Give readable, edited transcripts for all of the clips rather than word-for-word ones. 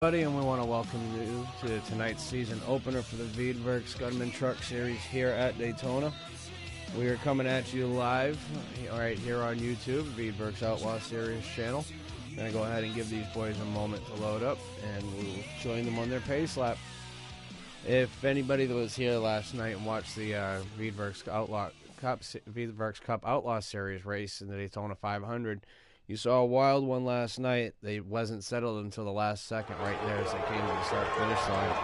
Buddy, and we want to welcome you to tonight's season opener for the Veedverks Gunman Truck Series here at Daytona. We are coming at you live right here on YouTube, Veedverks Outlaw Series channel. I'm going to go ahead and give these boys a moment to load up, and we'll join them on their pace lap. If anybody that was here last night and watched the Veedverks Cup Outlaw Series race in the Daytona 500, you saw a wild one last night. They wasn't settled until the last second right there as they came to the start-finish line.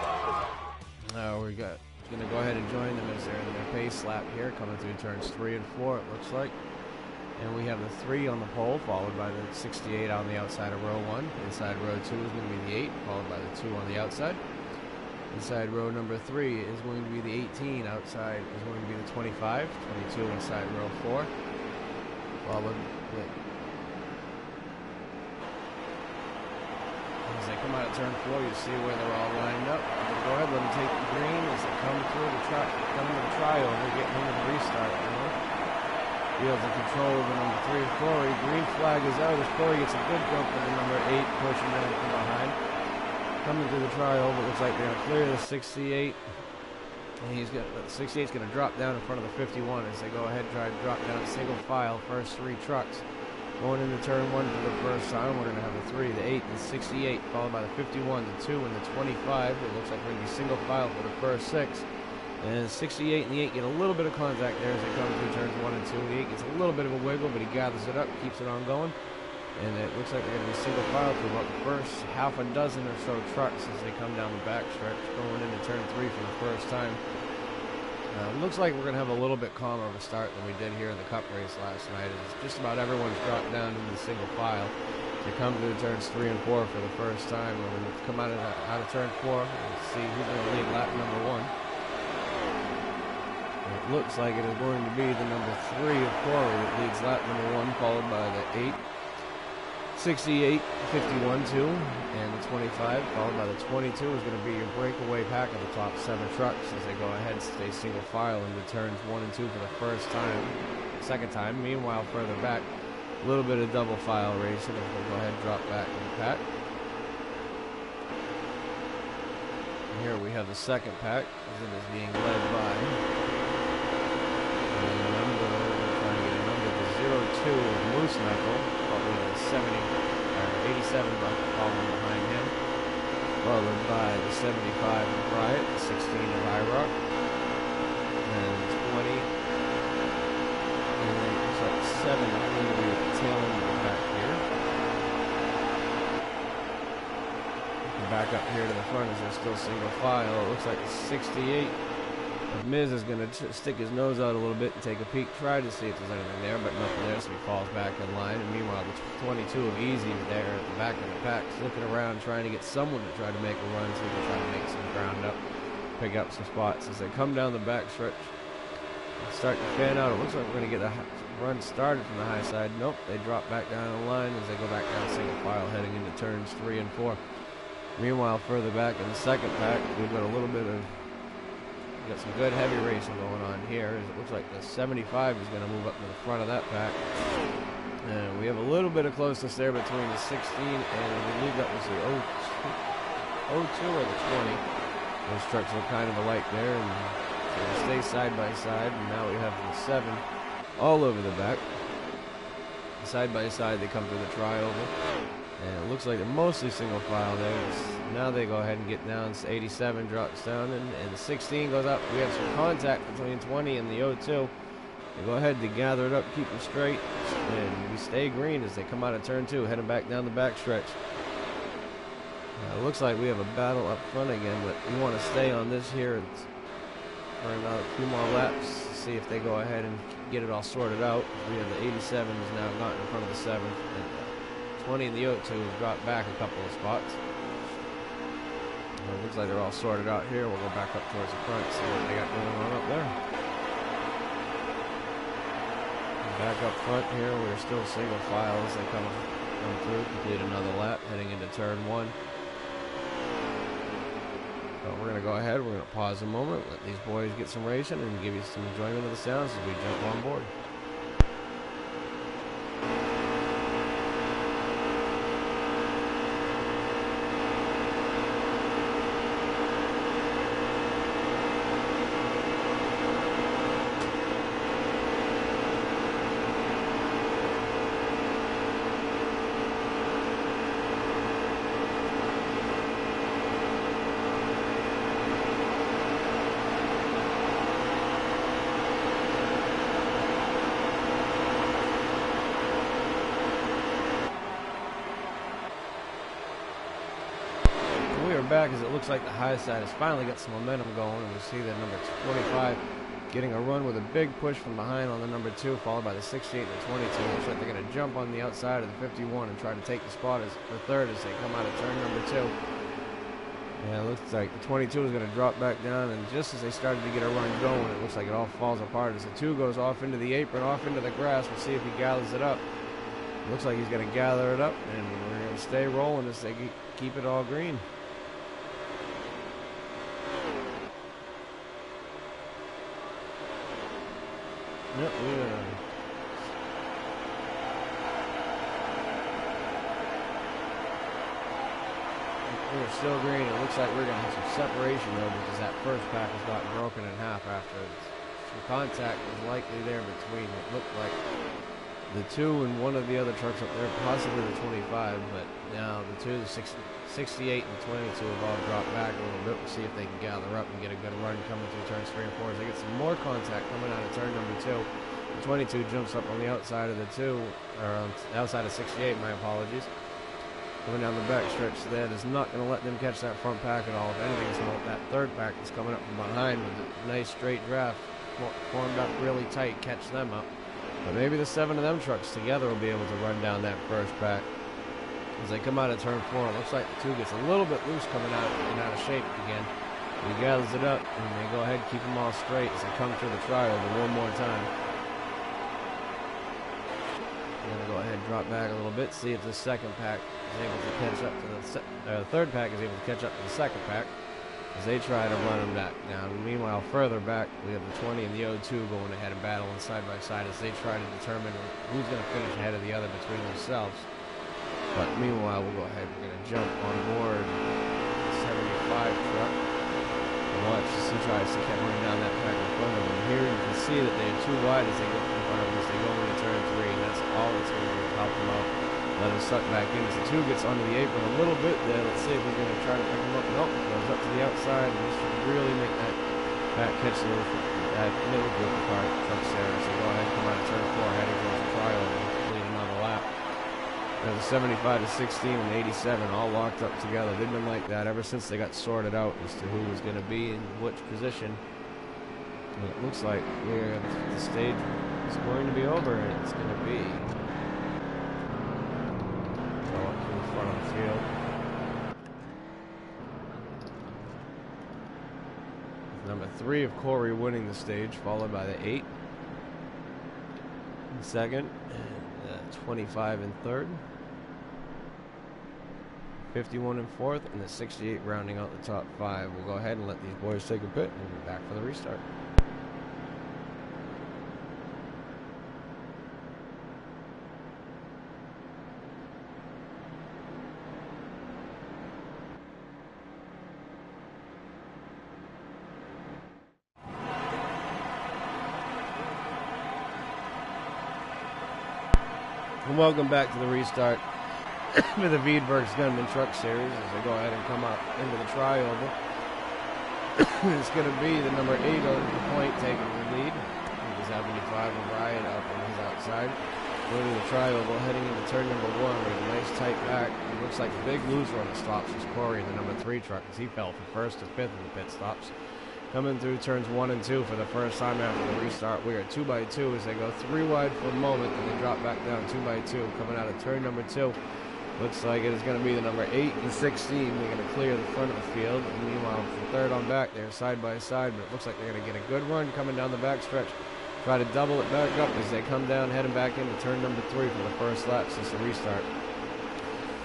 We're going to go ahead and join them as they're in their pace lap here, coming through turns 3 and 4, it looks like. And we have the 3 on the pole, followed by the 68 on the outside of row 1. Inside row 2 is going to be the 8, followed by the 2 on the outside. Inside row number 3 is going to be the 18. Outside is going to be the 25. 22 inside row 4. Followed with... As they come out of turn 4, you see where they're all lined up. Go ahead, let them take the green as they come through the come into the trioval, getting into the restart. Fields in control of the number 3 Corey. Green flag is out as Corey gets a good jump with the number 8 pushing down from behind. Coming through the trioval, it looks like they're going to clear the 68. And the 68's going to drop down in front of the 51 as they go ahead and try to drop down single file, first 3 trucks. Going into turn 1 for the first time, we're going to have the 3, the 8, the 68, followed by the 51, the 2, and the 25. It looks like we're going to be single file for the first 6. And the 68 and the 8 get a little bit of contact there as they come through turns 1 and 2. The 8 gets a little bit of a wiggle, but he gathers it up, keeps it on going. And it looks like we're going to be single file for about the first half a dozen or so trucks as they come down the backstretch, going into turn 3 for the first time. Looks like we're going to have a little bit calmer of a start than we did here in the Cup race last night. As just about everyone's dropped down into the single file to come to turns 3 and 4 for the first time. We're going to come out of turn 4 and see who's going to lead lap number 1. It looks like it is going to be the number 3 of Corey that leads lap number 1, followed by the 8. 68, 51, 2, and the 25, followed by the 22 is going to be your breakaway pack of the top 7 trucks as they go ahead and stay single file into turns 1 and 2 for the first time, second time. Meanwhile, further back, a little bit of double file racing as we'll go ahead and drop back in the pack. And here we have the second pack as it is being led by the number, trying to get a number, the 02 of Moose Knuckle, probably the 87 following behind him, followed by the 75 of Riot, the 16 of IROC, and 20, and then it's like 7 is going to be at the tail end of the back here. Back up here to the front as they're still single file. It looks like the 68 of Miz is going to stick his nose out a little bit and take a peek, try to see if there's anything there, but nothing there, so he falls back in line. And meanwhile, the 22 of Easy there at the back of the pack, looking around, trying to get someone to try to make a run, so he can try to make some ground up, pick up some spots as they come down the back stretch. Start to fan out. It looks like we're going to get a run started from the high side. Nope, they drop back down the line as they go back down single file, heading into turns 3 and 4. Meanwhile, further back in the second pack, we've got a little bit of got some good heavy racing going on here. It looks like the 75 is going to move up to the front of that pack. And we have a little bit of closeness there between the 16 and I believe that was the 02 or the 20. Those trucks look kind of alike there, and so they stay side by side. And now we have the 7 all over the back. Side by side, they come through the trioval. And it looks like they're mostly single file there. Now they go ahead and get down. 87 drops down, and the 16 goes up. We have some contact between 20 and the 02. They go ahead to gather it up, keep them straight, and we stay green as they come out of turn 2, heading back down the back stretch. It looks like we have a battle up front again, but we want to stay on this here for another few more laps to see if they go ahead and get it all sorted out. We have the 87 has now gotten in front of the 7. And 20 and the 02 has dropped back a couple of spots. It looks like they're all sorted out here. We'll go back up towards the front, see what they got going on up there. Back up front here, we're still single file as they come through, complete another lap, heading into turn 1. So we're going to go ahead, we're going to pause a moment, let these boys get some racing, and give you some enjoyment of the sounds as we jump on board. back as it looks like the high side has finally got some momentum going, and we see that number 25 getting a run with a big push from behind on the number 2, followed by the 68 and the 22. Looks like they're going to jump on the outside of the 51 and try to take the spot as the third as they come out of turn number 2. Yeah, it looks like the 22 is going to drop back down, and just as they started to get a run going, it looks like it all falls apart as the 2 goes off into the apron, off into the grass. We'll see if he gathers it up. Looks like he's going to gather it up, and we're going to stay rolling as they keep it all green. Yep, we're still green. It looks like we're going to have some separation though, because that first pack has gotten broken in half after some contact was likely there between. It looked like the 2 and one of the other trucks up there, possibly the 25, but now the 2, the 68 and the 22 have all dropped back a little bit. We'll see if they can gather up and get a good run coming through turns 3 and 4 as they get some more contact coming out of turn number 2. The 22 jumps up on the outside of the 2, or on the outside of 68, my apologies. Coming down the back stretch, that is not going to let them catch that front pack at all. If anything, it's going to let that third pack that's coming up from behind with a nice straight draft formed up really tight catch them up. But maybe the 7 of them trucks together will be able to run down that first pack. As they come out of turn 4, it looks like the 2 gets a little bit loose coming out and out of shape again. He gathers it up, and they go ahead and keep them all straight as they come through the trioval one more time. I'm going to go ahead and drop back a little bit, see if the second pack is able to catch up to the third pack is able to catch up to the second pack as they try to run them back down. Meanwhile, further back, we have the 20 and the 02 going ahead and battling side by side as they try to determine who's going to finish ahead of the other between themselves. But meanwhile, we'll go ahead. We're going to jump on board the 75 truck and watch as he tries to keep running down that pack in front of him. Here you can see that they are too wide as they go in front of him as they go into turn 3, and that's all that's going to do is help them out. Let him suck back in as the 2 gets onto the apron a little bit there. Let's see if he's going to try to pick him up. Nope, goes up to the outside, and this should really make that back catch that middle group apart. Trucks there as they go ahead and come out of turn 4, heading towards the trial and complete another lap. There's a 75 to 16 and 87 all locked up together. They've been like that ever since they got sorted out as to who was going to be in which position. And it looks like the stage is going to be over, and it's going to be going to the front of the field. Number 3 of Corey winning the stage, followed by the 8 in second, and 25 in third, 51 in fourth, and the 68 rounding out the top 5. We'll go ahead and let these boys take a pit and be back for the restart. And welcome back to the restart for the Veedverks Gunman Truck Series as they go ahead and come up into the trioval. It's going to be the number 8 on the point taking the lead. The 75 of Ryan up on his outside. Going to the trioval, heading into turn number 1 with a nice tight back. It looks like the big loser on the stops was Corey in the number 3 truck as he fell from 1st to 5th in the pit stops. Coming through turns 1 and 2 for the first time after the restart. We are 2 by 2 as they go 3 wide for a moment and they drop back down 2 by 2. Coming out of turn number 2. Looks like it is going to be the number 8 and 16. They're going to clear the front of the field. And meanwhile, from third on back, they're side by side. But it looks like they're going to get a good run coming down the back stretch. Try to double it back up as they come down, heading back into turn number 3 for the first lap since the restart.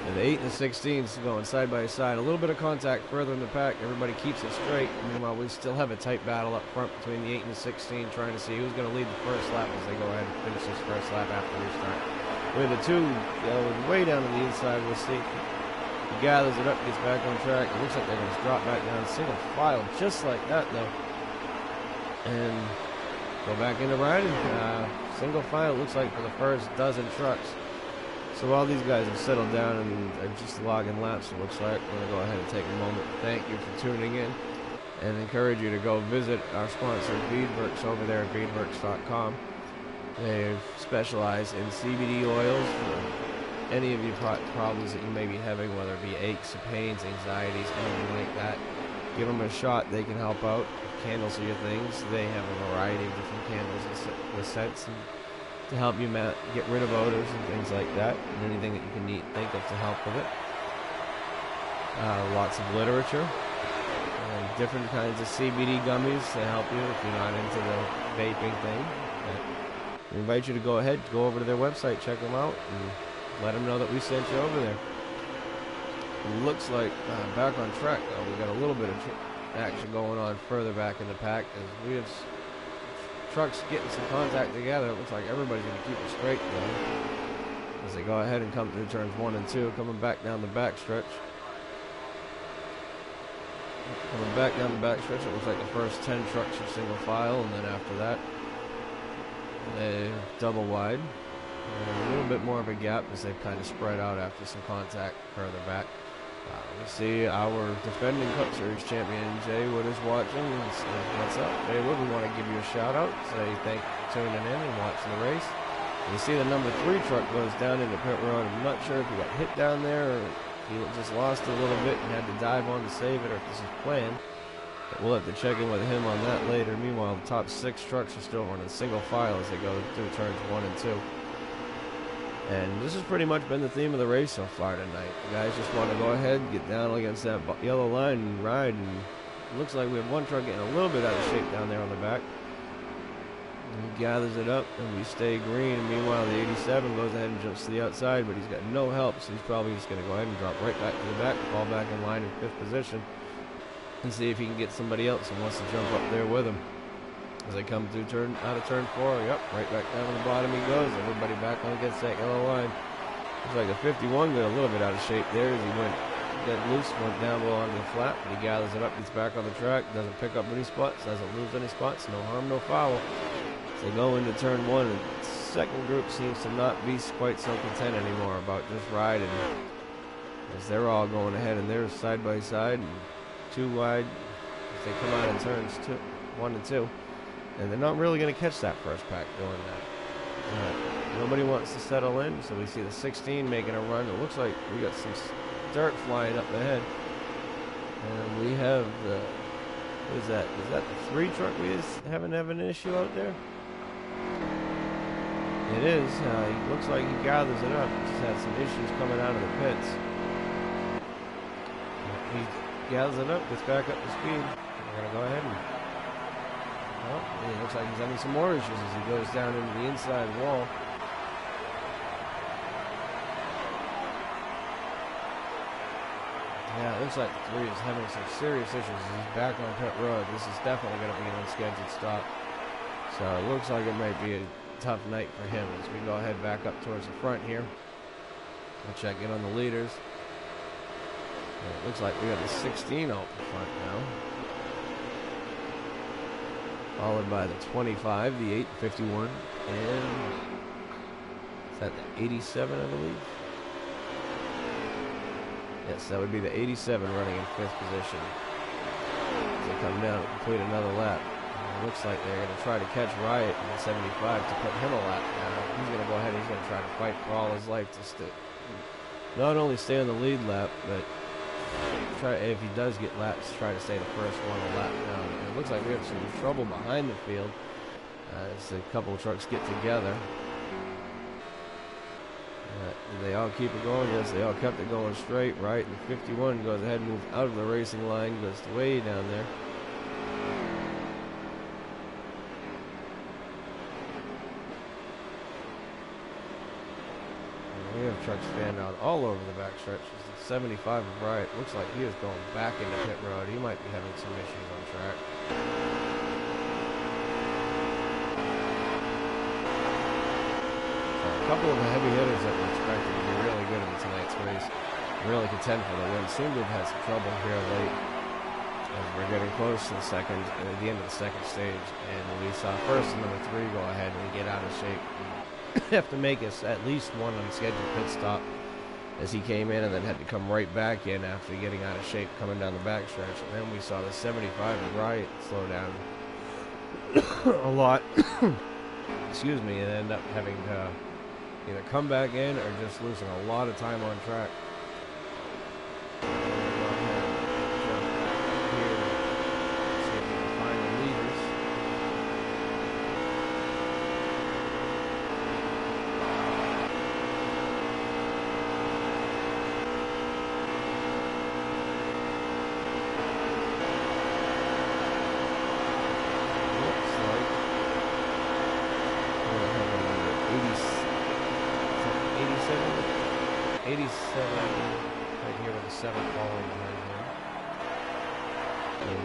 And the 8 and the 16s going side by side. A little bit of contact further in the pack. Everybody keeps it straight. Meanwhile, we still have a tight battle up front between the 8 and the 16, trying to see who's going to lead the first lap as they go ahead and finish this first lap after the restart. We have the 2 way down to the inside. We'll see. He gathers it up, gets back on track. It looks like they're going to drop back down single file, just like that, though. And go back into riding. Single file, looks like for the first dozen trucks. So while these guys have settled down and are just logging laps, it looks like, we're going to go ahead and take a moment to thank you for tuning in and encourage you to go visit our sponsor, Veedverks, over there at Veedverks.com. They specialize in CBD oils for any of your problems that you may be having, whether it be aches, pains, anxieties, anything like that, give them a shot. They can help out. Candles are your things. They have a variety of different candles with scents and to help you get rid of odors and things like that, and anything that you can think of to help with it. Lots of literature, different kinds of CBD gummies to help you if you're not into the vaping thing. We invite you to go ahead, go over to their website, check them out, and let them know that we sent you over there. It looks like back on track though, we got a little bit of action going on further back in the pack as we have trucks getting some contact together. It looks like everybody's going to keep it straight though, as they go ahead and come through turns 1 and 2, coming back down the back stretch. Coming back down the back stretch, it looks like the first 10 trucks are single file, and then after that, they double wide. A little bit more of a gap as they've kind of spread out after some contact further back. We see our defending Cup Series champion, Jay Wood, is watching. What's up, Jay Wood? We want to give you a shout out. Say thank you for tuning in and watching the race. You see the number 3 truck goes down into pit road. I'm not sure if he got hit down there or if he just lost a little bit and had to dive on to save it, or if this is planned. But we'll have to check in with him on that later. Meanwhile, the top 6 trucks are still running single file as they go through turns 1 and 2. And this has pretty much been the theme of the race so far tonight. The guys just want to go ahead, get down against that yellow line and ride. And it looks like we have one truck getting a little bit out of shape down there on the back. And he gathers it up and we stay green. And meanwhile, the 87 goes ahead and jumps to the outside, but he's got no help. So he's probably just going to go ahead and drop right back to the back, fall back in line in 5th position, and see if he can get somebody else who wants to jump up there with him. As they come through out of turn 4, yep, right back down to the bottom he goes. Everybody back on against that yellow line. Looks like the 51 got a little bit out of shape there as he got loose, went down below onto the flat, but he gathers it up, gets back on the track, doesn't pick up any spots, doesn't lose any spots, no harm, no foul. So they go into turn 1, and the second group seems to not be quite so content anymore about just riding, as they're all going ahead and they're side by side and 2 wide as they come out in turns 1 and 2. And they're not really going to catch that first pack doing that. Nobody wants to settle in, so we see the 16 making a run. It looks like we got some dirt flying up ahead. And we have the, what is that? Is that the 3 truck we haven't have an issue out there? It is. He looks like he gathers it up. Just had some issues coming out of the pits. He gathers it up, gets back up to speed. We're going to go ahead and... Well, it looks like he's having some more issues as he goes down into the inside wall. Yeah, it looks like 3 is having some serious issues as he's back on pit road. This is definitely going to be an unscheduled stop. So it looks like it might be a tough night for him as we go ahead back up towards the front here. We'll check in on the leaders. And it looks like we got the 16 out in front now, followed by the 25, the 8, 51, and is that the 87, I believe? Yes, that would be the 87 running in 5th position. As they come down and complete another lap. And it looks like they're going to try to catch Riot in the 75 to put him a lap down. He's going to go ahead and he's going to try to fight for all his life to not only stay on the lead lap, but try, if he does get laps, try to stay the first one a lap down. And it looks like we have some trouble behind the field as a couple of trucks get together. They all keep it going. Yes, they all kept it going straight, right? And 51 goes ahead and moves out of the racing line, goes way down there. We have trucks fan out all over the backstretch. The 75 of Riot looks like he is going back into pit road. He might be having some issues on track. So a couple of the heavy hitters that were expected to be really good in tonight's race, really contend for the win, seem to have had some trouble here late as we're getting close to the end of the second stage. And we saw first and number 3 go ahead and get out of shape. Have to make us at least one unscheduled pit stop as he came in and then had to come right back in after getting out of shape coming down the backstretch. And then we saw the 75 of Riot slow down a lot excuse me, and end up having to either come back in or just losing a lot of time on track.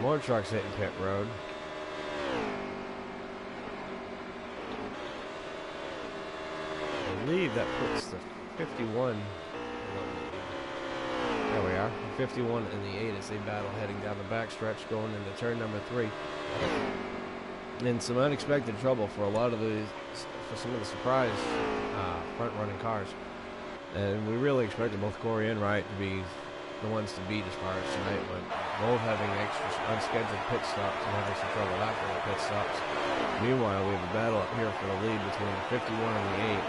More trucks hitting pit road. I believe that puts the 51. There we are. The 51 and the 8 as they battle heading down the backstretch going into turn number 3. And some unexpected trouble for a lot of these, for some of the surprise front-running cars. And we really expected both Corey and Wright to be the ones to beat as far as tonight, but both having extra unscheduled pit stops and having some trouble after the pit stops. Meanwhile, we have a battle up here for the lead between the 51 and the 8.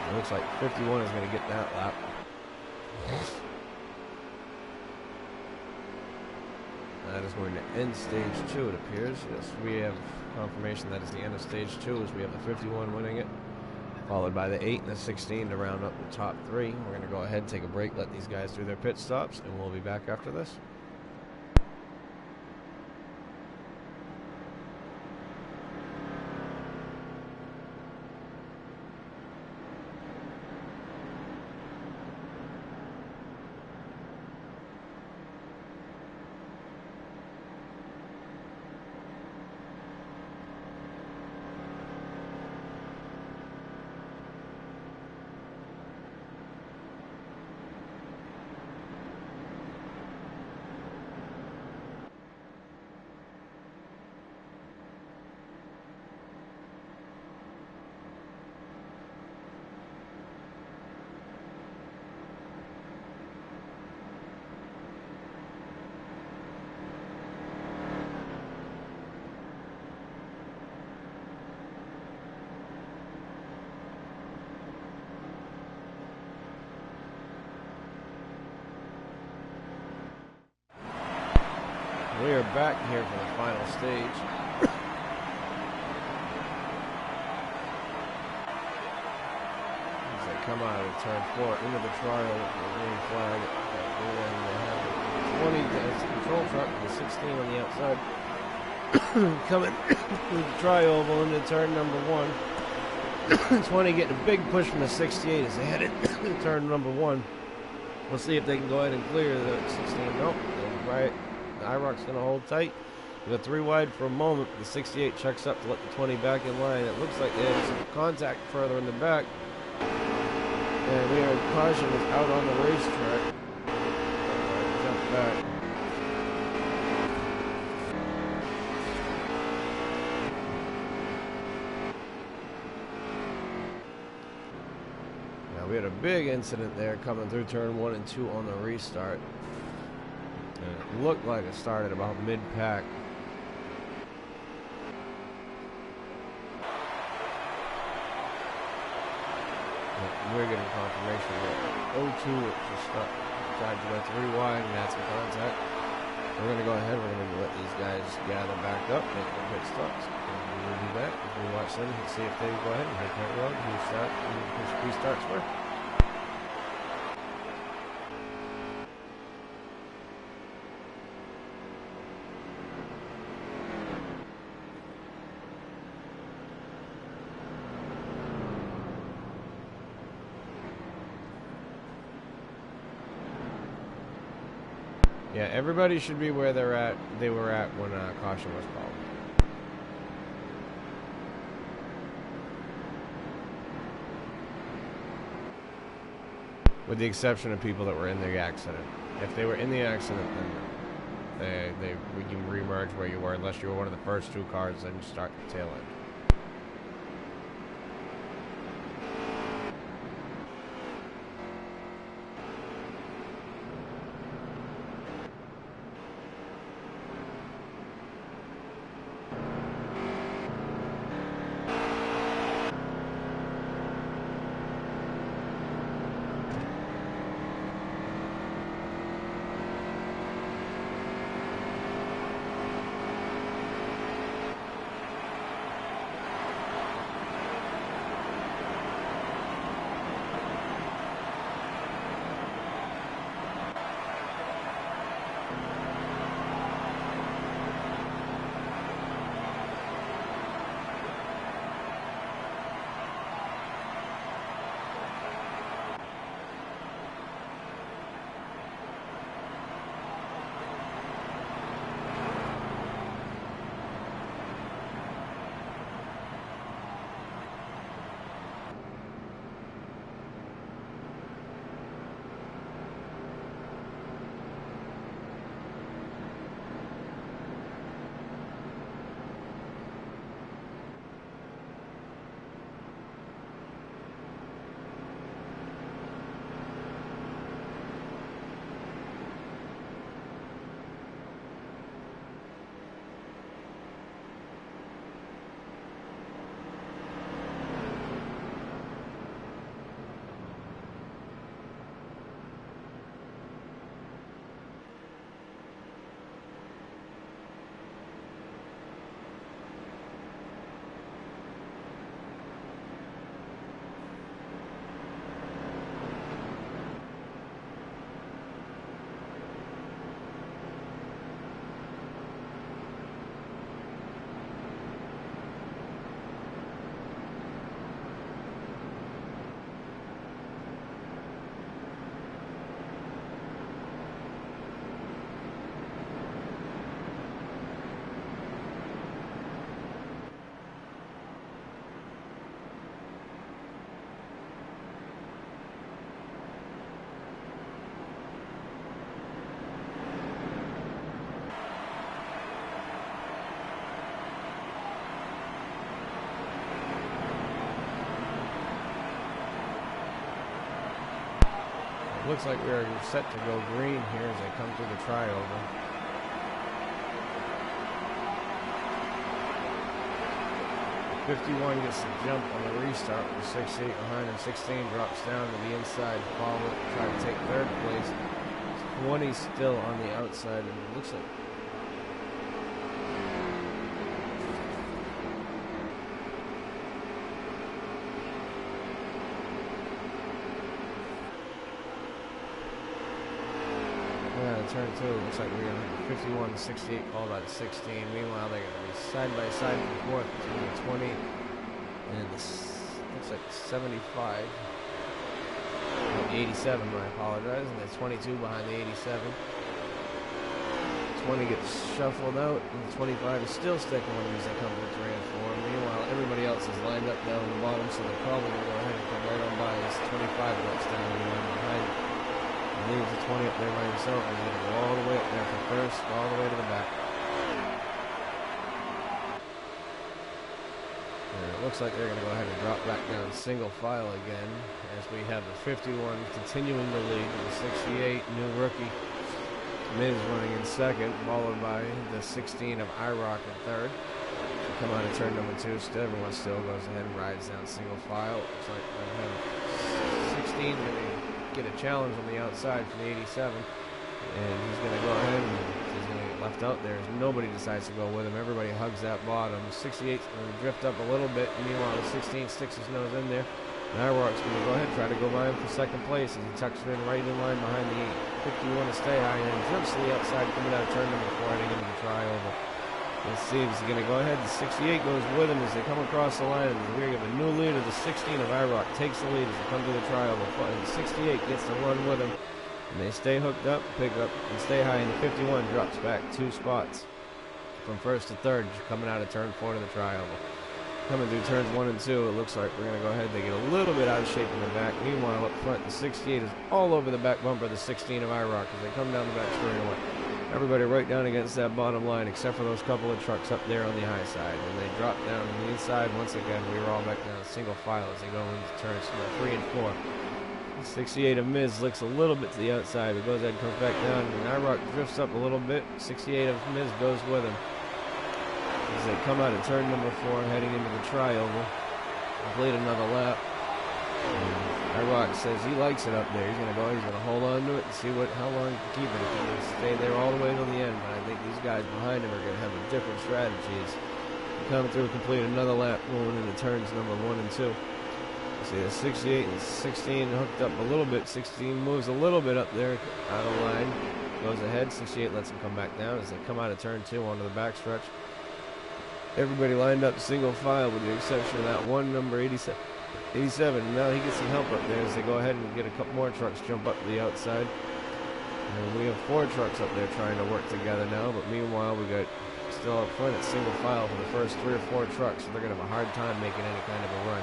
It looks like 51 is going to get that lap. That is going to end stage 2, it appears. Yes, we have confirmation that is the end of stage 2 as we have the 51 winning it, followed by the 8 and the 16 to round up the top 3. We're going to go ahead and take a break, let these guys do their pit stops, and we'll be back after this. We are back here for the final stage. As they come out of turn 4 into the trial with the green flag. They have 20, that's the control truck with the 16 on the outside. Coming through the tri-oval into turn number 1. 20 getting a big push from the 68 as they head into turn number 1. We'll see if they can go ahead and clear the 16. Nope, right. IROC's going to hold tight. We got 3 wide for a moment. The 68 checks up to let the 20 back in line. It looks like they have some contact further in the back. And we are caution is out on the racetrack. Jump back. Now we had a big incident there coming through turn 1 and 2 on the restart. And it looked like it started about mid-pack. We're getting confirmation that 02 just tried to go 3 wide and had some contact. We're going to go ahead. We're going to let these guys gather back up, make their pit stops. And we'll be back. We'll watch them and see if they go ahead and hit that road, who starts where. Yeah, everybody should be where they were at when caution was called. With the exception of people that were in the accident. If they were in the accident, then we can re-merge where you were, unless you were one of the first 2 cars, then you start the tail end. looks like we're set to go green here as they come through the trioval. The 51 gets the jump on the restart with 68 behind him. 16 drops down to the inside, follow it, try to take third place. 20 still on the outside, and it looks like turn 2, looks like we're going to have 51 and 68 followed by the 16. Meanwhile, they're going to be side by side and forth between the 20 and the, looks like 75. 87, I apologize, and the 22 behind the 87. 20 gets shuffled out, and the 25 is still sticking with them as they come to the 3 and 4. Meanwhile, everybody else is lined up down the bottom, so they're probably going to go ahead and come right on by as 25 drops down the line behind it. Leaves the 20 up there by himself. He's going to go all the way up there for first, all the way to the back. And it looks like they're going to go ahead and drop back down single file again as we have the 51 continuing the lead with the 68, new rookie Miz running in second, followed by the 16 of IROC in third. Come out of turn number 2, still everyone still goes ahead and rides down single file. Looks like we have 16 going to get a challenge on the outside from the 87, and he's going to go ahead and he's going to get left out there as nobody decides to go with him. Everybody hugs that bottom. 68's going to drift up a little bit. Meanwhile, the 16 sticks his nose in there. And IROC's going to go ahead and try to go by him for second place as he tucks it in right in line behind the 51 to stay high and jumps to the outside coming out of turn number 4 heading into the trioval. Let's see if he's going to go ahead. The 68 goes with him as they come across the line. And we have a new leader. The 16 of IROC takes the lead as they come to the trioval. And the 68 gets to run with him. And they stay hooked up, pick up, and stay high. And the 51 drops back 2 spots from first to third, coming out of turn 4 to the trioval. Coming through turns 1 and 2, it looks like we're going to go ahead. They get a little bit out of shape in the back. Meanwhile, up front, the 68 is all over the back bumper of the 16 of IROC as they come down the back straightaway. Everybody right down against that bottom line, except for those couple of trucks up there on the high side. And they drop down on the inside. Once again, we were all back down a single file as they go into turns 3 and 4. The 68 of Miz licks a little bit to the outside, but goes ahead and comes back down. And IROC drifts up a little bit. 68 of Miz goes with him as they come out of turn number 4, heading into the trioval. Complete another lap. IROC says he likes it up there. He's going to hold on to it and see how long he can keep it. If he can stay there all the way to the end. But I think these guys behind him are going to have a different strategies. Come through, complete another lap, going into turns number 1 and 2. See the 68 and 16 hooked up a little bit. 16 moves a little bit up there out of line. Goes ahead. 68 lets him come back down as they come out of turn 2 onto the backstretch. Everybody lined up single file with the exception of that one number 87. Now he gets some help up there as they go ahead and get a couple more trucks jump up to the outside. And we have 4 trucks up there trying to work together now, but meanwhile we got still up front at single file for the first 3 or 4 trucks, so they're going to have a hard time making any kind of a run.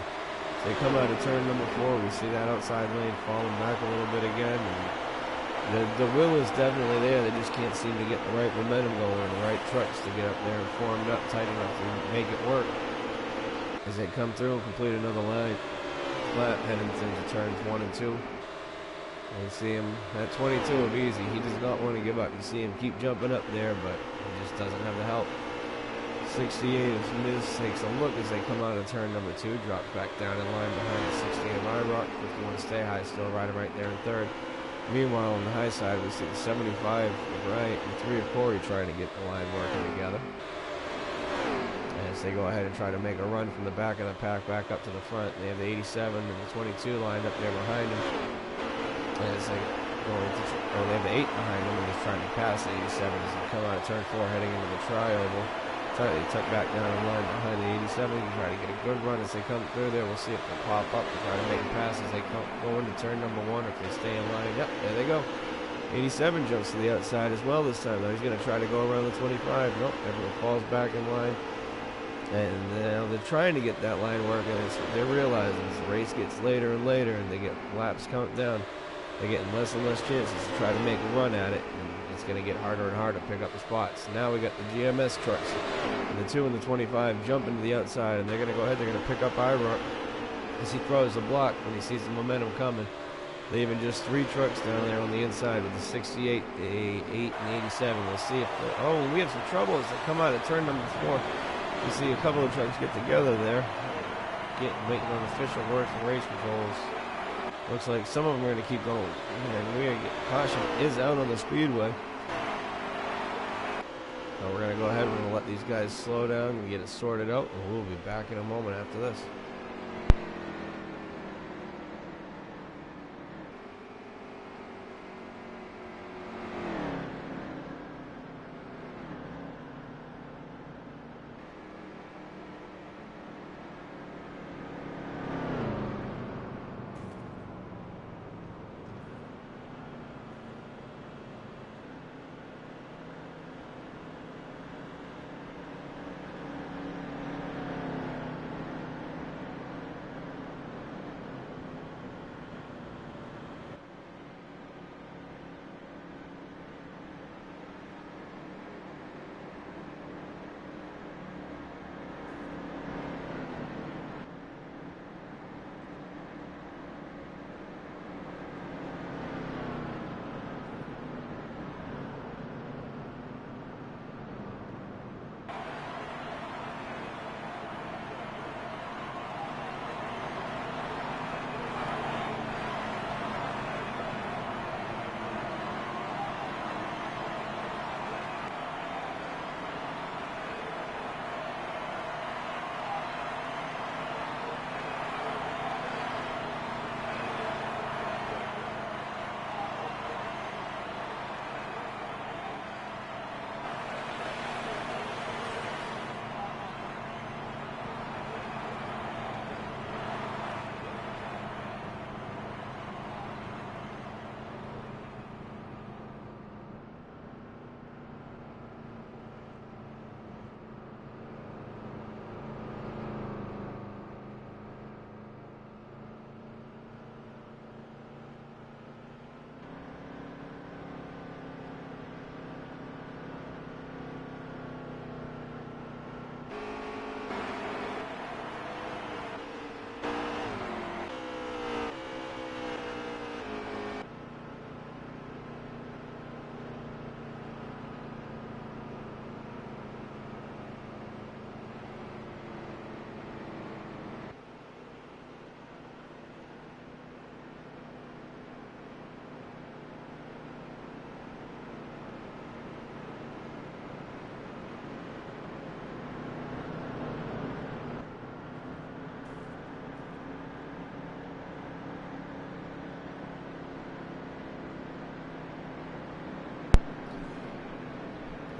So they come out of turn number 4, we see that outside lane falling back a little bit again. And the will is definitely there, they just can't seem to get the right momentum going, the right trucks to get up there and formed up tight enough to make it work. As they come through and complete another line. Flat heading into turns 1 and 2. And see him at 22 of easy. He does not want to give up. You see him keep jumping up there, but he just doesn't have the help. 68 as Miz takes a look as they come out of turn number 2. Drops back down in line behind the 16 of IROC. 51 stay high, still riding right there in third. Meanwhile, on the high side, we see the 75 right and 3 of Corey trying to get the line working together. As they go ahead and try to make a run from the back of the pack back up to the front. They have the 87 and the 22 lined up there behind them. As they go into, they have the 8 behind them and just trying to pass the 87 as they come out of turn 4 heading into the trioval. They tuck back down the line behind the 87. You try to get a good run as they come through there. We'll see if they pop up and try to make a pass as they go into turn number 1 if they stay in line. Yep, there they go. 87 jumps to the outside as well this time, though. He's going to try to go around the 25. Nope, everyone falls back in line. And now they're trying to get that line working. They're realizing as the race gets later and later and they get laps count down, they're getting less and less chances to try to make a run at it. And it's going to get harder and harder to pick up the spots. Now we got the GMS trucks. And the 2 and the 25 jump into the outside. And they're going to go ahead. They're going to pick up IROC as he throws the block when he sees the momentum coming. leaving just 3 trucks down there on the inside with the 68, the 8, and the 87. We'll see if we have some trouble as they come out of turn number 4. You see a couple of trucks get together there, waiting on official work and race controls. Looks like some of them are going to keep going. And caution is out on the speedway. So we're going to go ahead and we're going to let these guys slow down and get it sorted out, and we'll be back in a moment after this.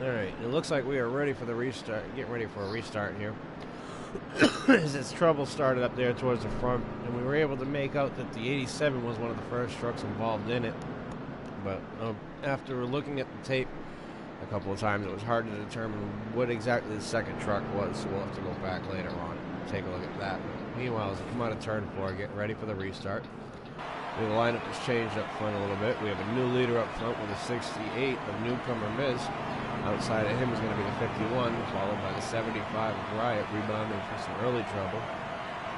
Alright, it looks like we are ready for the restart, getting ready for a restart here. As its trouble started up there towards the front, and we were able to make out that the 87 was one of the first trucks involved in it. But after looking at the tape a couple of times, it was hard to determine what exactly the second truck was, so we'll have to go back later on and take a look at that. But meanwhile, as we come out of turn 4, getting ready for the restart. The lineup has changed up front a little bit. We have a new leader up front with a 68 of newcomer Miz. Outside of him is going to be the 51, followed by the 75 of Riot, rebounding from some early trouble.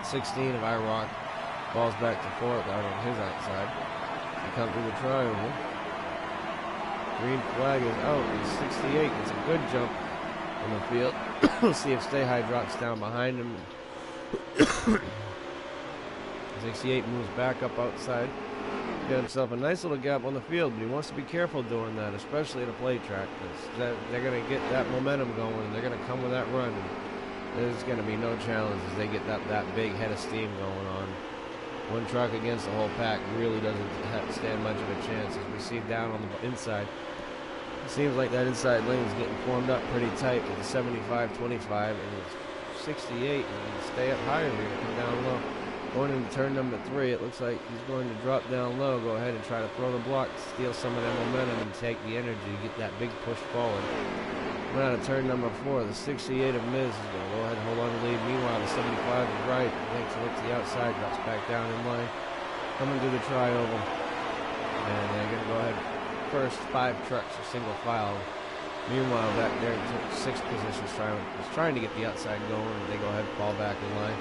16 of iRock falls back to 4th out on his outside. They come through the triangle. Green flag is out, and 68 gets a good jump on the field. We'll see if Stay High drops down behind him. 68 moves back up outside. Got himself a nice little gap on the field, but he wants to be careful doing that, especially at a play track, because they're going to get that momentum going, and they're going to come with that run. And there's going to be no challenge as they get that big head of steam going on. One truck against the whole pack really doesn't stand much of a chance. As we see down on the inside, it seems like that inside lane is getting formed up pretty tight with the 75-25 and the 68, and stay up higher here and come down low. Going into turn number 3, it looks like he's going to drop down low, go ahead and try to throw the block, steal some of that momentum and take the energy, get that big push forward. Coming out of turn number 4, the 68 of Miz is going to go ahead and hold on to the lead. Meanwhile, the 75 is right, takes a look to the outside, drops back down in line. Coming through the tri-oval. And they're going to go ahead, first 5 trucks are single file. Meanwhile, back there in 6th position, trying to get the outside going, and they go ahead and fall back in line.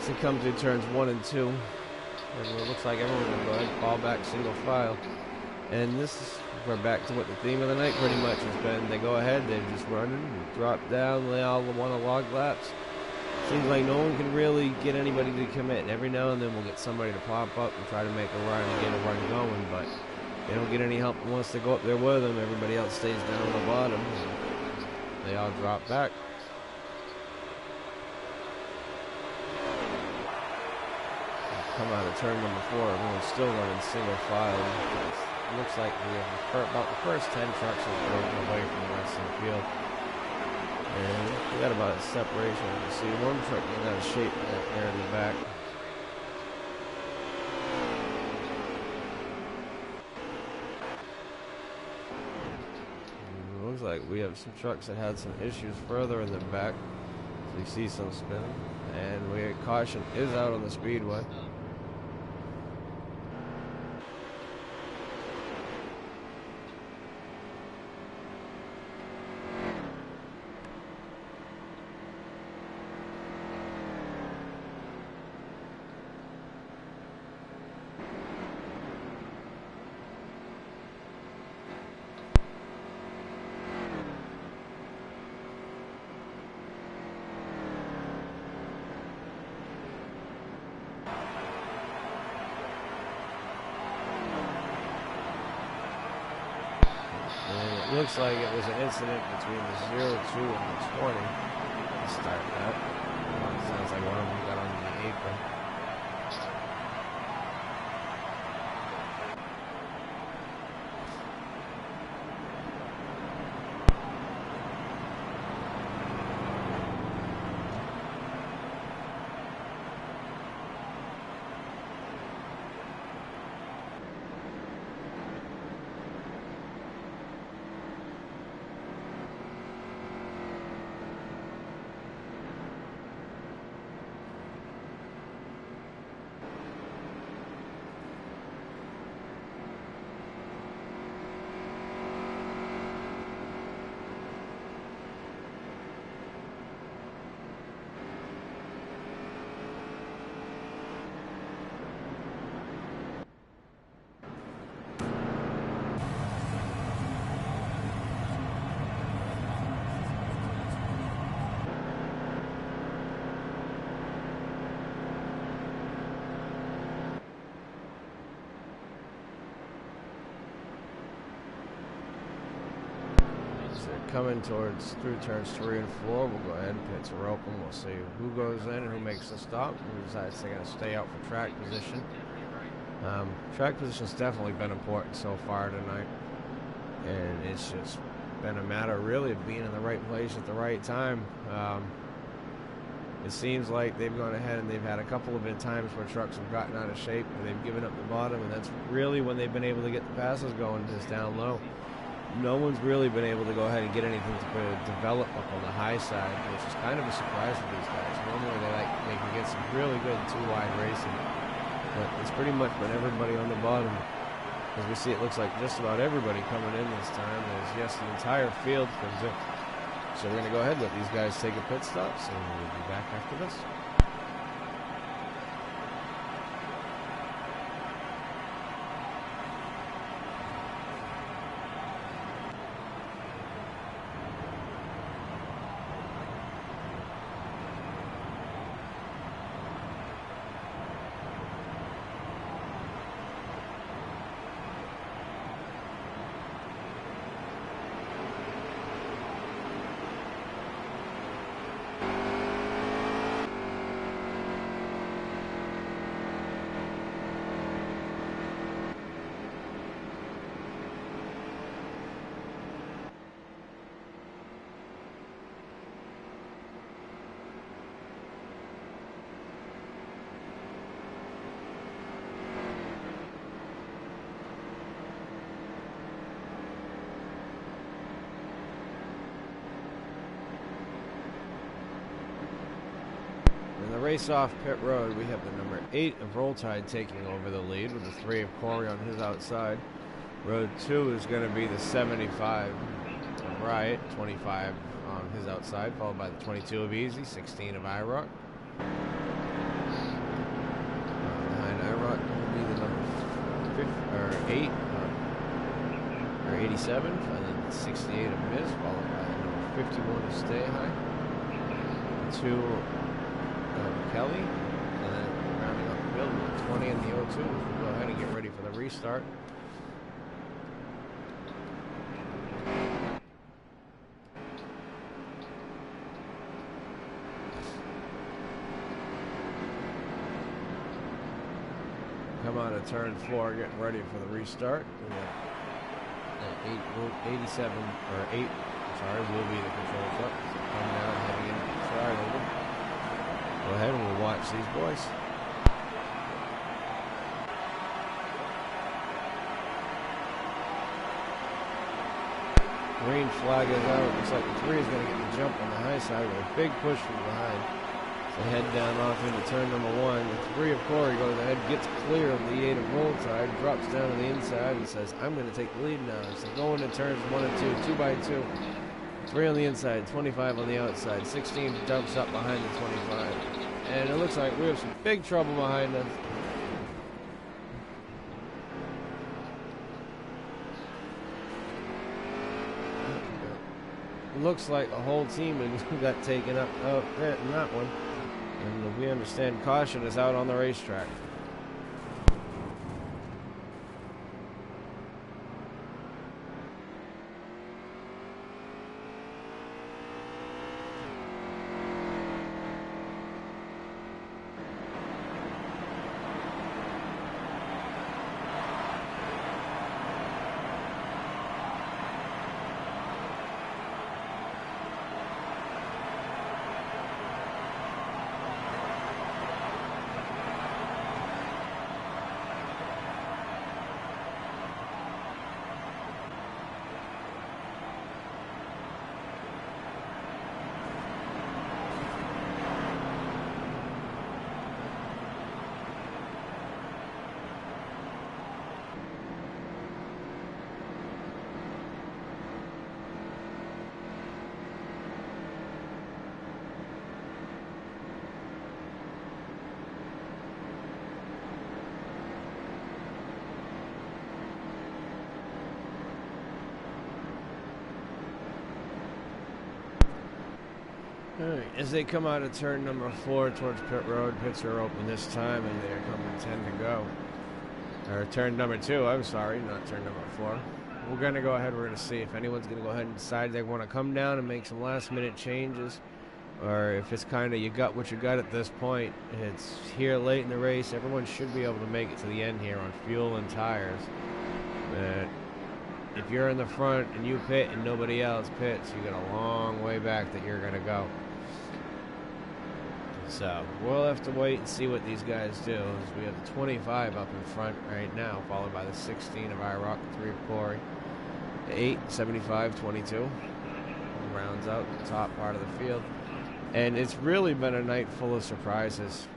So come through turns 1 and 2. Everyone looks like everyone's going to go ahead and fall back single file. And this is, we're back to what the theme of the night pretty much has been. They go ahead, they're just running, drop down, they all want to log laps. Seems like no one can really get anybody to commit. Every now and then we'll get somebody to pop up and try to make a run and get a run going, but they don't get any help once they go up there with them. Everybody else stays down on the bottom. They all drop back. Come out of turn number 4, everyone's still running single file. It looks like we have about the first 10 trucks are broken away from the rest of the field. And we got about a separation. You see one truck getting out of shape there in the back. It looks like we have some trucks that had some issues further in the back. So you see some spinning. And caution is out on the speedway. It looks like it was an incident between the 0, 2, and the 20. Let's start that. Sounds like one of them got on the apron. Coming through turns 3 and 4, we'll go ahead and pits are open. We'll see who goes in and who makes the stop, who decides they're going to stay out for track position. Track position's definitely been important so far tonight, and it's just been a matter really of being in the right place at the right time. It seems like they've gone ahead and they've had a couple of times where trucks have gotten out of shape and they've given up the bottom, and that's really when they've been able to get the passes going, just down low. No one's really been able to go ahead and get anything to develop up on the high side, which is kind of a surprise for these guys. Normally they can get some really good 2-wide racing, but it's pretty much been everybody on the bottom. As we see, it looks like just about everybody coming in this time. There's, yes, the entire field comes in. So we're going to go ahead and let these guys take a pit stop, so we'll be back after this. In the race off pit road, we have the number 8 of Roll Tide taking over the lead with the 3 of Corey on his outside. Road 2 is going to be the 75 of Riot, 25 on his outside, followed by the 22 of Easy, 16 of IROC. Behind IROC 8, or 87, and then 68 of Miz, followed by number 51 of Stay High, 2 of Kelly, and then rounding up the field with 20 in the 02. We'll go ahead and get ready for the restart. Come out of turn 4, getting ready for the restart. We got 87, or 8, sorry, will be the controls up. Come down, heading into the tri-oval. Go ahead and we'll watch these boys. Green flag is out. Looks like the 3 is going to get the jump on the high side with a big push from behind. So head down off into turn number 1. The 3 of Corey goes ahead, gets clear of the 8 of Rolltide, drops down to the inside and says, I'm going to take the lead now. So going to turns 1 and 2, 2 by 2. 3 on the inside, 25 on the outside. 16 jumps up behind the 25. And it looks like we have some big trouble behind us. It looks like a whole team got taken up in that one. And we understand caution is out on the racetrack. Alright, as they come out of turn number 4 towards pit road, pits are open this time and they're coming 10 to go. Or turn number 2, I'm sorry, not turn number 4. We're going to go ahead, we're going to see if anyone's going to go ahead and decide they want to come down and make some last minute changes. Or if it's kind of you got what you got at this point. It's here late in the race, everyone should be able to make it to the end here on fuel and tires. But if you're in the front and you pit and nobody else pits, you got a long way back that you're going to go. So we'll have to wait and see what these guys do. As we have the 25 up in front right now, followed by the 16 of IROC, the 3 of Corey, the 8, 75, 22. Rounds out the top part of the field. And it's really been a night full of surprises,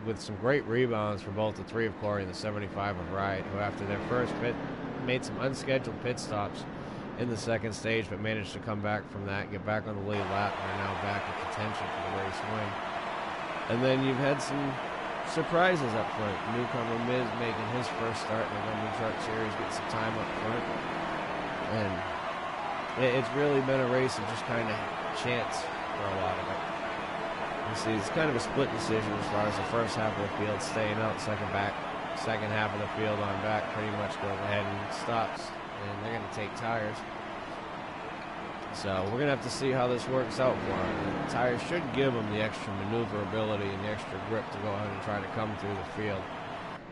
with some great rebounds for both the 3 of Corey and the 75 of Riot, who after their first pit made some unscheduled pit stops in the second stage, but managed to come back from that, get back on the lead lap, and are now back in contention for the race win. And then you've had some surprises up front. Newcomer Miz making his first start in the Gunman Truck Series, getting some time up front. And it's really been a race of just kind of chance for a lot of it. You see, it's kind of a split decision as far as the first half of the field staying out, second half of the field on back pretty much goes ahead and stops, and they're going to take tires. So we're going to have to see how this works out for them. The tires should give them the extra maneuverability and the extra grip to go ahead and try to come through the field.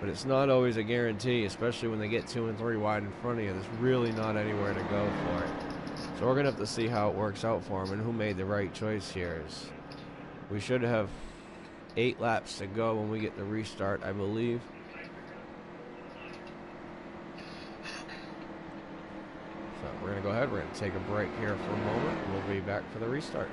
But it's not always a guarantee, especially when they get 2 and 3 wide in front of you. There's really not anywhere to go for it. So we're going to have to see how it works out for them and who made the right choice here. We should have 8 laps to go when we get the restart, I believe. So we're going to go ahead. We're going to take a break here for a moment. And we'll be back for the restart.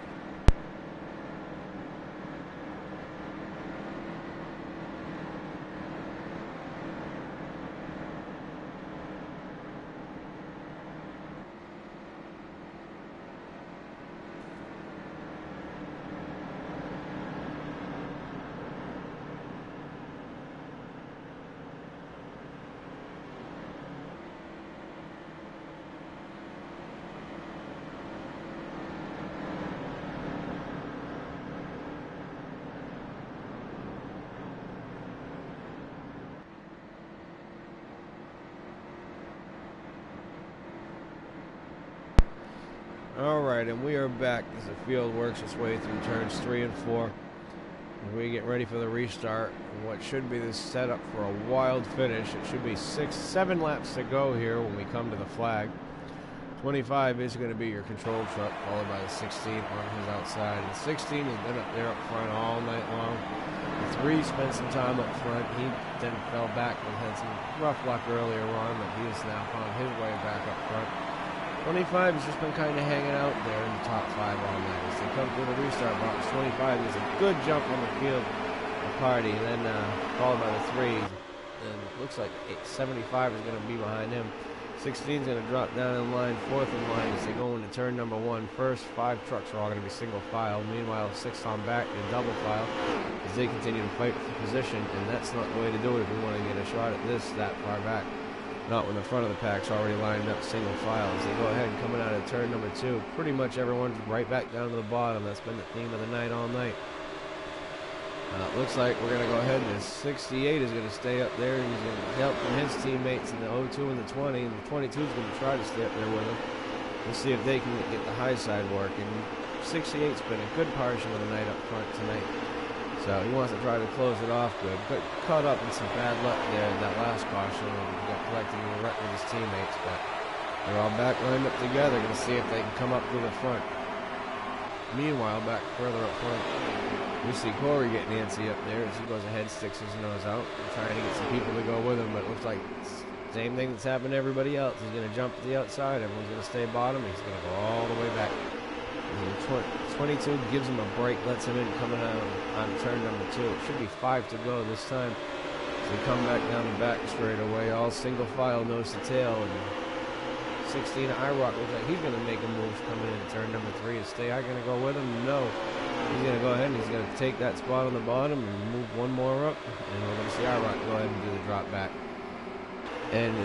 Alright, and we are back as the field works its way through turns 3 and 4. As we get ready for the restart, and what should be the setup for a wild finish. It should be 7 laps to go here when we come to the flag. 25 is going to be your control truck, followed by the 16 on his outside. And 16 has been up there up front all night long. The 3 spent some time up front. He then fell back and had some rough luck earlier on, but he is now on his way back up front. 25 has just been kind of hanging out there in the top 5 all night. As they come through the restart box, 25 gets a good jump on the field party, and then followed by the 3. And it looks like 75 is going to be behind him. 16 is going to drop down in line, 4th in line as they go into turn number 1. First 5 trucks are all going to be single file. Meanwhile, 6 on back in double file as they continue to fight for position, and that's not the way to do it if we want to get a shot at this that far back. Not when the front of the pack's already lined up single file. As they go ahead and coming out of turn number 2, pretty much everyone's right back down to the bottom. That's been the theme of the night all night. It looks like we're going to go ahead and 68 is going to stay up there. He's going to help from his teammates in the 02 and the 20, and the 22 is going to try to stay up there with him. We'll see if they can get the high side working. 68's been a good portion of the night up front tonight. So he wants to try to close it off good. Got caught up in some bad luck there in that last caution and got collecting the wreck with his teammates. But they're all back lined up together. Going to see if they can come up through the front. Meanwhile, back further up front, we see Corey getting antsy up there as he goes ahead, sticks his nose out, and trying to get some people to go with him. But it looks like it's the same thing that's happened to everybody else. He's going to jump to the outside. Everyone's going to stay bottom. He's going to go all the way back. 22 gives him a break, lets him in coming out on turn number 2. It should be 5 to go this time. So they come back down the back straight away, all single file, nose to tail. And 16 IROC looks like he's going to make a move coming in turn number 3. Is Stay going to go with him? No. He's going to go ahead and he's going to take that spot on the bottom and move one more up. And we're going to see IROC go ahead and do the drop back. And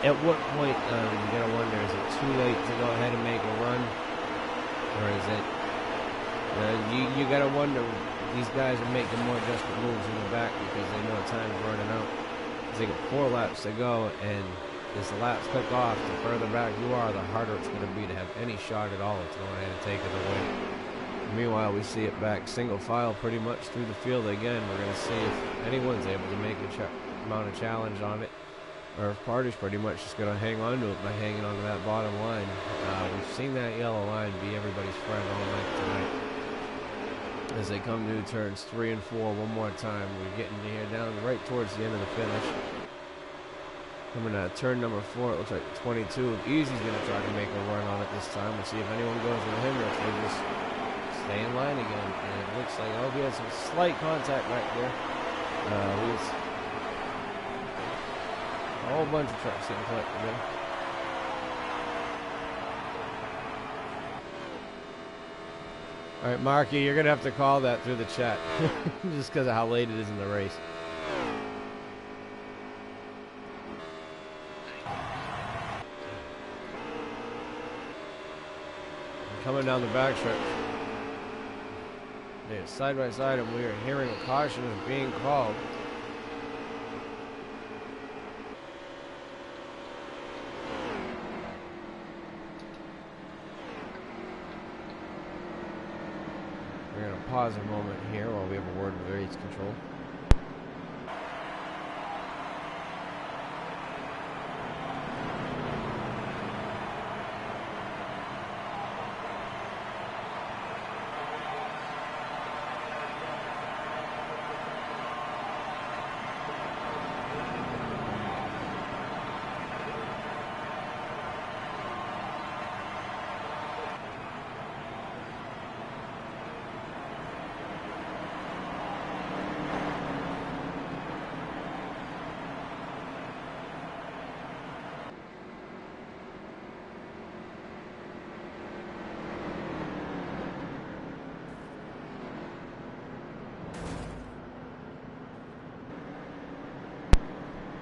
at what point, you got to wonder, is it too late to go ahead and make a run? Or is it, you got to wonder, these guys are making more desperate moves in the back because they know time's running out. They got 4 laps to go, and as the laps click off, the further back you are, the harder it's going to be to have any shot at all at going ahead and take it away. Meanwhile, we see it back single file pretty much through the field again. We're going to see if anyone's able to make a amount of challenge on it, or if Party's pretty much just going to hang on to it by hanging onto that bottom line. We've seen that yellow line be everybody's friend all night tonight. As they come to turns 3 and 4 one more time, we're getting here down right towards the end of the finish. Coming out turn number 4, it looks like 22. Easy's going to try to make a run on it this time. We'll see if anyone goes with him or if they just stay in line again. And it looks like, oh, he had some slight contact right there. A whole bunch of trucks getting collected there. All right, Marky, you're going to have to call that through the chat just because of how late it is in the race. Coming down the backstretch. They're side by side, and we are hearing a caution is being called. We're going to pause a moment here while we have a word with race control.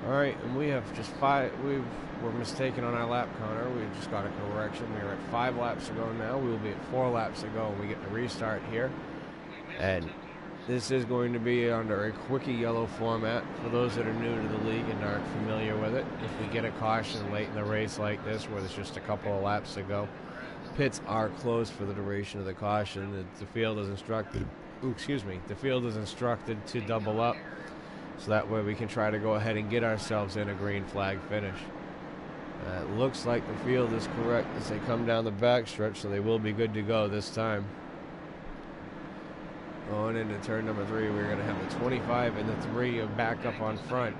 Alright, and we have just 5, we were mistaken on our lap counter. We just got a correction. We are at 5 laps to go now. We will be at 4 laps to go when we get to restart here. And this is going to be under a quickie yellow format for those that are new to the league and aren't familiar with it. If we get a caution late in the race like this where there's just a couple of laps to go, pits are closed for the duration of the caution. The field is instructed, the field is instructed to double up, so that way we can try to go ahead and get ourselves in a green flag finish. It looks like the field is correct as they come down the backstretch, so they will be good to go this time. Going into turn number 3, we're going to have the 25 and the 3 back up on front.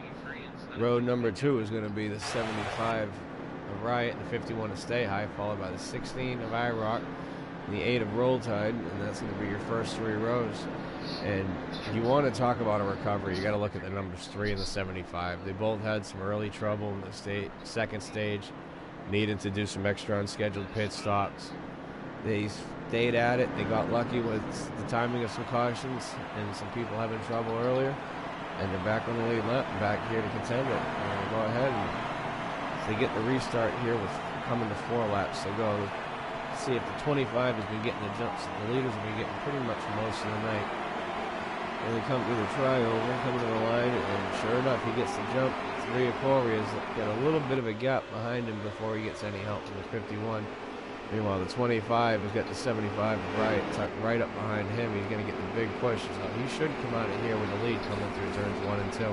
Road number 2 is going to be the 75 of Riot and the 51 of Stay High, followed by the 16 of IROC and the 8 of Roll Tide, and that's going to be your first 3 rows. And you want to talk about a recovery, you got to look at the numbers 3 and the 75. They both had some early trouble in the second stage, needed to do some extra unscheduled pit stops. They stayed at it. They got lucky with the timing of some cautions and some people having trouble earlier, and they're back on the lead lap and back here to contend it. We'll go ahead and they get the restart here with coming to 4 laps to go. See if the 25 has been getting the jumps. The leaders have been getting pretty much most of the night. And they come through the triover, come to the line, and sure enough, he gets the jump. 3 of Corey has got a little bit of a gap behind him before he gets any help from the 51. Meanwhile, the 25 has got the 75 right, tucked right up behind him. He's going to get the big push. So he should come out of here with the lead coming through turns 1 and 2.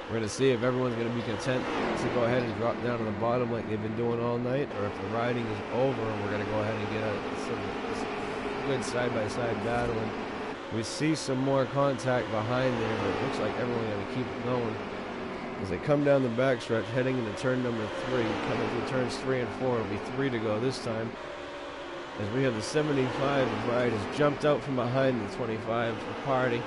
We're going to see if everyone's going to be content to go ahead and drop down to the bottom like they've been doing all night, or if the riding is over and we're going to go ahead and get some good side-by-side battling. We see some more contact behind there, but it looks like everyone's going to keep it going. As they come down the backstretch, heading into turn number 3, coming through turns 3 and 4, it'll be 3 to go this time. As we have the 75 of Ride has jumped out from behind the 25 for Party.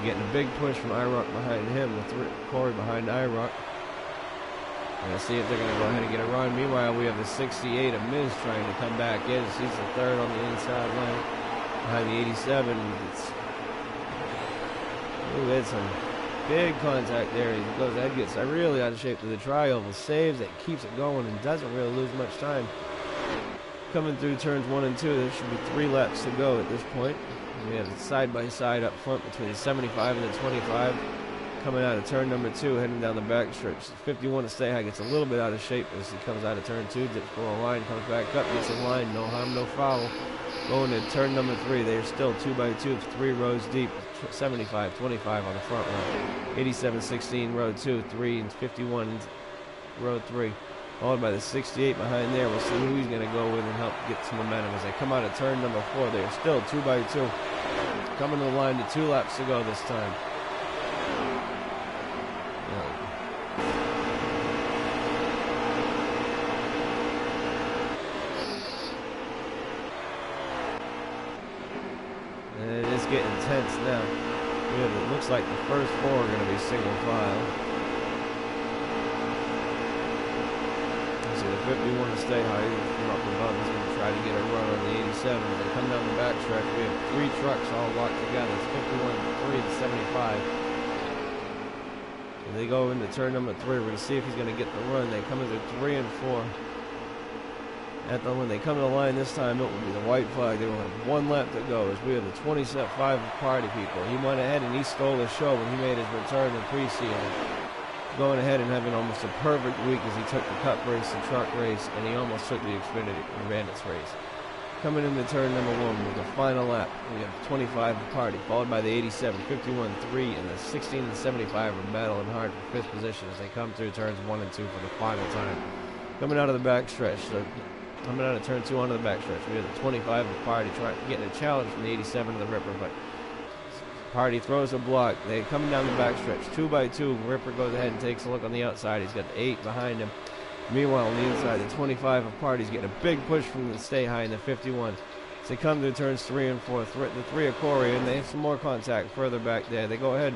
Getting a big push from IROC behind him, with Corey behind IROC. We're going to see if they're going to go ahead and get a run. Meanwhile, we have the 68 of Miz trying to come back in. He's the 3rd on the inside line behind the 87. There's some big contact there. He goes ahead, gets really out of shape to the trioval, saves it, keeps it going, and doesn't really lose much time. Coming through turns 1 and 2, there should be 3 laps to go at this point. We have it side-by-side up front between the 75 and the 25. Coming out of turn number 2, heading down the backstretch. 51 to Stay High gets a little bit out of shape as he comes out of turn 2, dips below the line, comes back up, gets in line, no harm, no foul. Going to turn number 3, they're still 2 by 2, 3 rows deep. 75, 25 on the front line. 87, 16, row 2, 3, and 51, row 3. Followed by the 68 behind there. We'll see who he's going to go with and help get some momentum. As they come out of turn number 4, they're still 2 by 2. Coming to the line to 2 laps to go this time. And it is getting tense now. It looks like the first 4 are going to be single file. So the 51 to Stay High from up above is going to try to get a run on the 87. As they come down the backstretch, we have 3 trucks all locked together. It's 51 to 3 to 75. And they go into turn number 3. We're going to see if he's going to get the run. They come into 3 and 4. When they come to the line this time, it will be the white flag. They will have 1 lap to go as we have the 25 of Party People. He went ahead and he stole the show when he made his return in pre-season. Going ahead and having almost a perfect week as he took the Cup race, the truck race, and he almost took the Xfinity Bandits race. Coming into turn number 1 with the final lap, we have 25 of Party, followed by the 87, 51, 3, and the 16 and 75 are battling hard for 5th position as they come through turns 1 and 2 for the final time. Coming out of the backstretch, coming out of turn 2 onto the backstretch, we have the 25 of Party getting a challenge from the 87 of the Ripper, but Party throws a block. They come down the backstretch, 2 by 2. Ripper goes ahead and takes a look on the outside. He's got the 8 behind him. Meanwhile, on the inside, the 25 of Party's getting a big push from the Stay High in the 51. So they come to turns 3 and 4. The 3 of Corey, and they have some more contact further back there. They go ahead.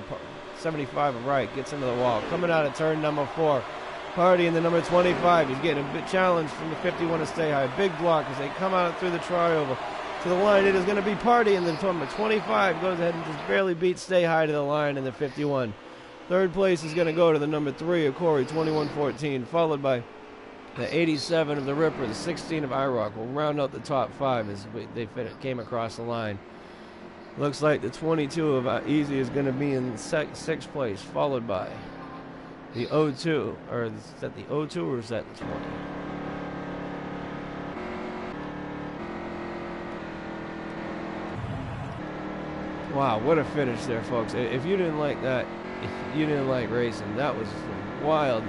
75 of Right gets into the wall. Coming out of turn number 4. Party in the number 25. He's getting a big challenge from the 51 to Stay High. Big block as they come out through the trioval. To the line, it is going to be Party, and then number 25 goes ahead and just barely beats Stay High to the line in the 51. 3rd place is going to go to the number 3 of Corey, 21-14, followed by the 87 of the Ripper, the 16 of IROC. Will round out the top 5 as they came across the line. Looks like the 22 of Easy is going to be in 6th place, followed by the 02, or is that the 02 or is that the 20? Wow, what a finish there, folks. If you didn't like that, if you didn't like racing, that was wild.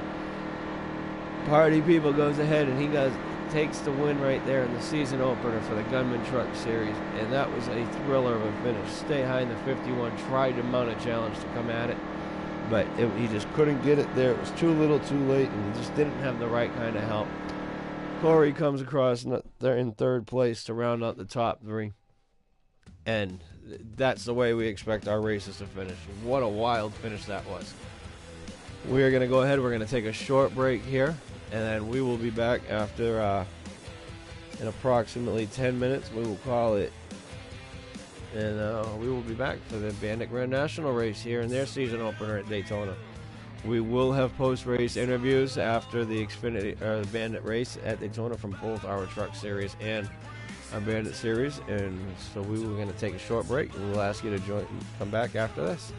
Party People goes ahead and takes the win right there in the season opener for the Gunman Truck Series, and that was a thriller of a finish. Stay high in the 51, tried to mount a challenge to come at it, but he just couldn't get it there. It was too little too late, and he just didn't have the right kind of help. Corey comes across there in third place to round out the top three, and that's the way we expect our races to finish. What a wild finish that was. We are going to go ahead. We're going to take a short break here, and then we will be back after in approximately 10 minutes. We will call it, and we will be back for the Bandit Grand National race here in their season opener at Daytona. We will have post-race interviews after the the Bandit race at Daytona from both our Truck Series and our Bandit Series, and so we were going to take a short break, and we'll ask you to come back after this.